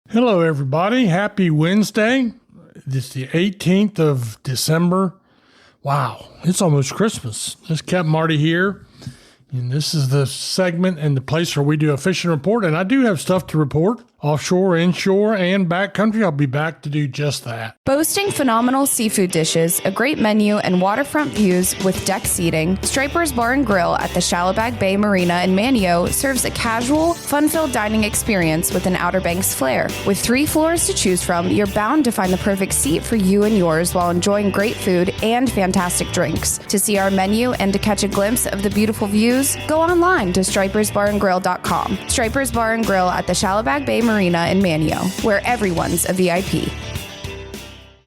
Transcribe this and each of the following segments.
Hello, everybody. Happy Wednesday. It's the 18th of December. Wow, it's almost Christmas. This is Captain Marty here, and this is the segment and the place where we do a fishing report, and I do have stuff to report. Offshore, inshore, and backcountry. I'll be back to do just that. Boasting phenomenal seafood dishes, a great menu, and waterfront views with deck seating, Striper's Bar and Grill at the Shallowbag Bay Marina in Manio serves a casual, fun-filled dining experience with an Outer Banks flair. With 3 floors to choose from, you're bound to find the perfect seat for you and yours while enjoying great food and fantastic drinks. To see our menu and to catch a glimpse of the beautiful views, go online to stripersbarandgrill.com. Striper's Bar and Grill at the Shallowbag Bay Marina in Manio, where everyone's a VIP.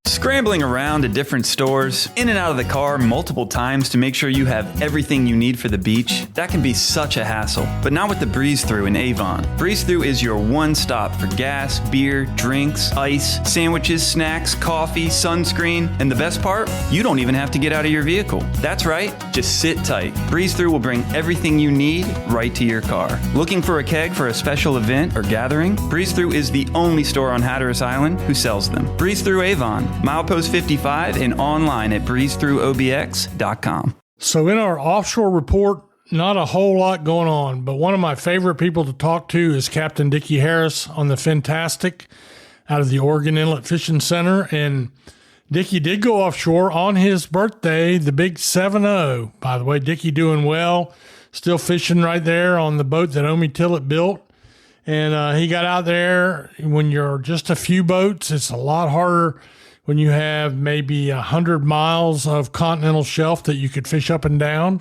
Scrambling around to different stores, in and out of the car multiple times to make sure you have everything you need for the beach, that can be such a hassle. But not with the Breeze Through in Avon. Breeze Through is your one stop for gas, beer, drinks, ice, sandwiches, snacks, coffee, sunscreen, and the best part? You don't even have to get out of your vehicle. That's right, just sit tight. Breeze Through will bring everything you need right to your car. Looking for a keg for a special event or gathering? Breeze Through is the only store on Hatteras Island who sells them. Breeze Through Avon, Milepost 55, and online at breezethroughobx.com. So in our offshore report, not a whole lot going on, but one of my favorite people to talk to is Captain Dickie Harris on the Fantastic out of the Oregon Inlet Fishing Center. And Dickie did go offshore on his birthday, the big 7-0. By the way, Dickie doing well, still fishing right there on the boat that Omi Tillett built. And he got out there. When you're just a few boats, it's a lot harder when you have maybe 100 miles of continental shelf that you could fish up and down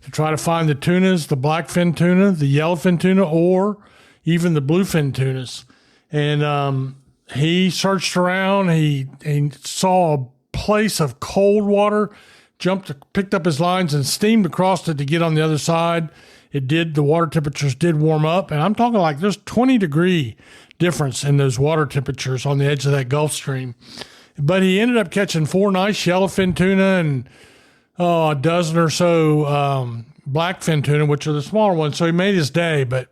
to try to find the tunas, the blackfin tuna, the yellowfin tuna, or even the bluefin tunas. And he searched around. He saw a place of cold water, picked up his lines and steamed across it to get on the other side. The water temperatures did warm up. And I'm talking like there's 20-degree difference in those water temperatures on the edge of that Gulf Stream. But he ended up catching 4 nice yellowfin tuna and a dozen or so blackfin tuna, which are the smaller ones. So he made his day, but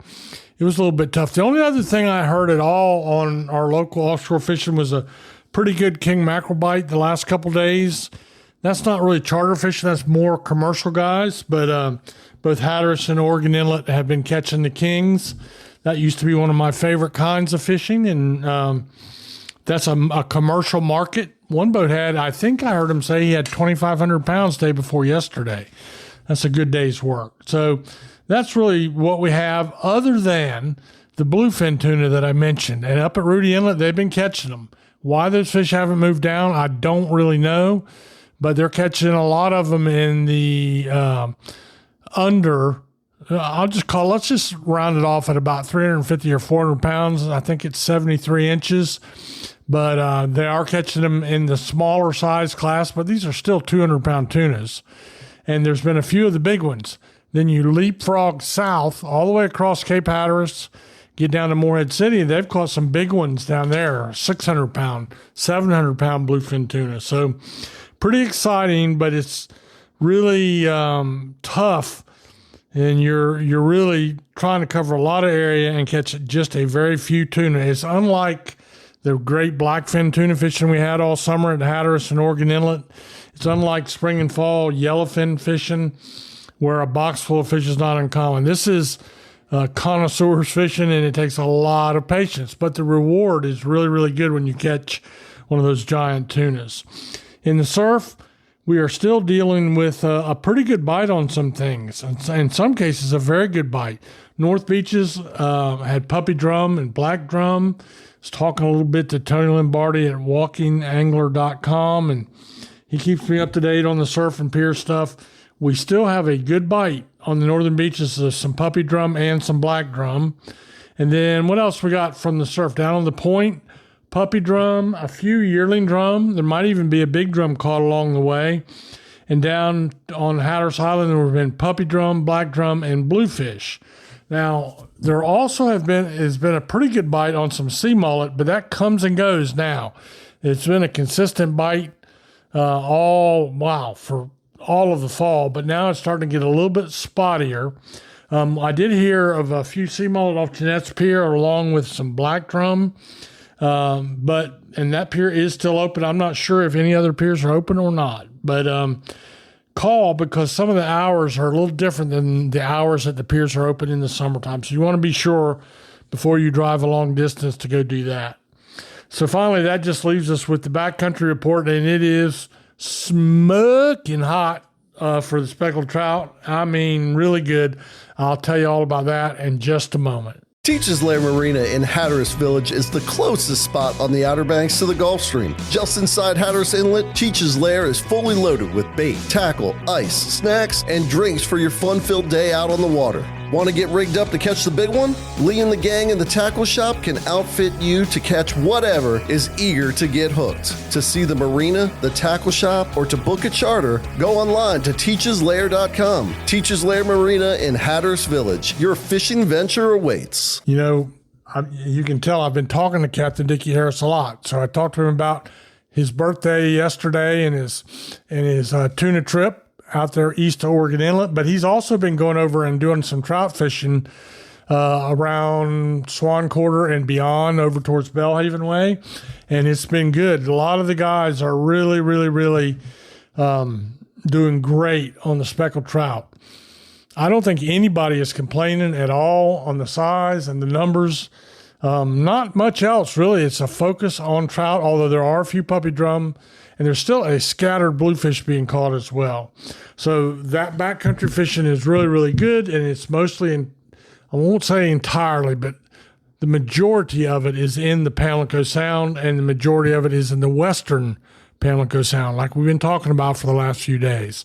it was a little bit tough. The only other thing I heard at all on our local offshore fishing was a pretty good king mackerel bite the last couple days. That's not really charter fishing. That's more commercial guys. But both Hatteras and Oregon Inlet have been catching the kings. That used to be one of my favorite kinds of fishing, and that's a commercial market. One boat had, I think I heard him say he had 2,500 pounds day before yesterday. That's a good day's work. So that's really what we have other than the bluefin tuna that I mentioned. And up at Rudy Inlet, they've been catching them. Why those fish haven't moved down, I don't really know. But they're catching a lot of them in the let's just round it off at about 350 or 400 pounds. I think it's 73 inches. But they are catching them in the smaller size class, but these are still 200-pound tunas. And there's been a few of the big ones. Then you leapfrog south all the way across Cape Hatteras, get down to Morehead City, and they've caught some big ones down there, 600-pound, 700-pound bluefin tuna. So pretty exciting, but it's really tough. And you're really trying to cover a lot of area and catch just a very few tuna. It's unlike the great blackfin tuna fishing we had all summer at Hatteras and Oregon Inlet. It's unlike spring and fall yellowfin fishing, where a box full of fish is not uncommon. This is connoisseurs fishing, and it takes a lot of patience. But the reward is really, really good when you catch one of those giant tunas. In the surf, we are still dealing with a pretty good bite on some things. In some cases, a very good bite. North Beaches had puppy drum and black drum. I was talking a little bit to Tony Lombardi at walkingangler.com, and he keeps me up to date on the surf and pier stuff. We still have a good bite on the northern beaches of some puppy drum and some black drum. And then what else we got from the surf? Down on the point, puppy drum, a few yearling drum. There might even be a big drum caught along the way. And down on Hatteras Island, there have been puppy drum, black drum, and bluefish. Now, there also has been a pretty good bite on some sea mullet, but that comes and goes now. It's been a consistent bite for all of the fall, but now it's starting to get a little bit spottier. I did hear of a few sea mullet off Jeanette's Pier along with some black drum. And that pier is still open. I'm not sure if any other piers are open or not, but call, because some of the hours are a little different than the hours that the piers are open in the summertime. So you want to be sure before you drive a long distance to go do that. So finally, that just leaves us with the backcountry report, and it is smoking hot for the speckled trout. I mean, really good. I'll tell you all about that in just a moment. Teachers Lair Marina in Hatteras Village is the closest spot on the Outer Banks to the Gulf Stream. Just inside Hatteras Inlet, Teachers Lair is fully loaded with bait, tackle, ice, snacks, and drinks for your fun-filled day out on the water. Want to get rigged up to catch the big one? Lee and the gang in the tackle shop can outfit you to catch whatever is eager to get hooked. To see the marina, the tackle shop, or to book a charter, go online to teacheslair.com. Teachers Lair Marina in Hatteras Village. Your fishing venture awaits. You know, you can tell I've been talking to Captain Dickie Harris a lot. So I talked to him about his birthday yesterday and his tuna trip out there east of Oregon Inlet, but he's also been going over and doing some trout fishing around Swan Quarter and beyond over towards Bellhaven Way, and it's been good. A lot of the guys are really, really, really doing great on the speckled trout. I don't think anybody is complaining at all on the size and the numbers. Not much else, really. It's a focus on trout, although there are a few puppy drum, and there's still a scattered bluefish being caught as well. So that backcountry fishing is really, really good, and it's mostly I won't say entirely, but the majority of it is in the Pamlico Sound, and the majority of it is in the western Pamlico Sound, like we've been talking about for the last few days.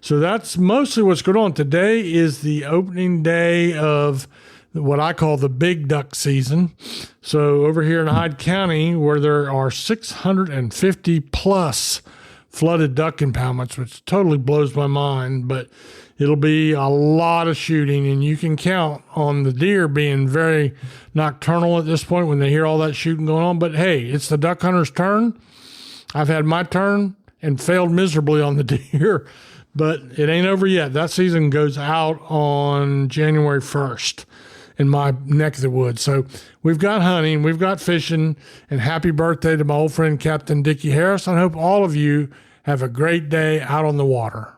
So that's mostly what's going on. Today is the opening day of what I call the big duck season. So over here in Hyde County, where there are 650 plus flooded duck impoundments, which totally blows my mind, but it'll be a lot of shooting, and you can count on the deer being very nocturnal at this point when they hear all that shooting going on. But hey, it's the duck hunter's turn. I've had my turn and failed miserably on the deer, but it ain't over yet. That season goes out on January 1st. In my neck of the woods. So we've got hunting, we've got fishing, and happy birthday to my old friend Captain Dickie Harris. I hope all of you have a great day out on the water.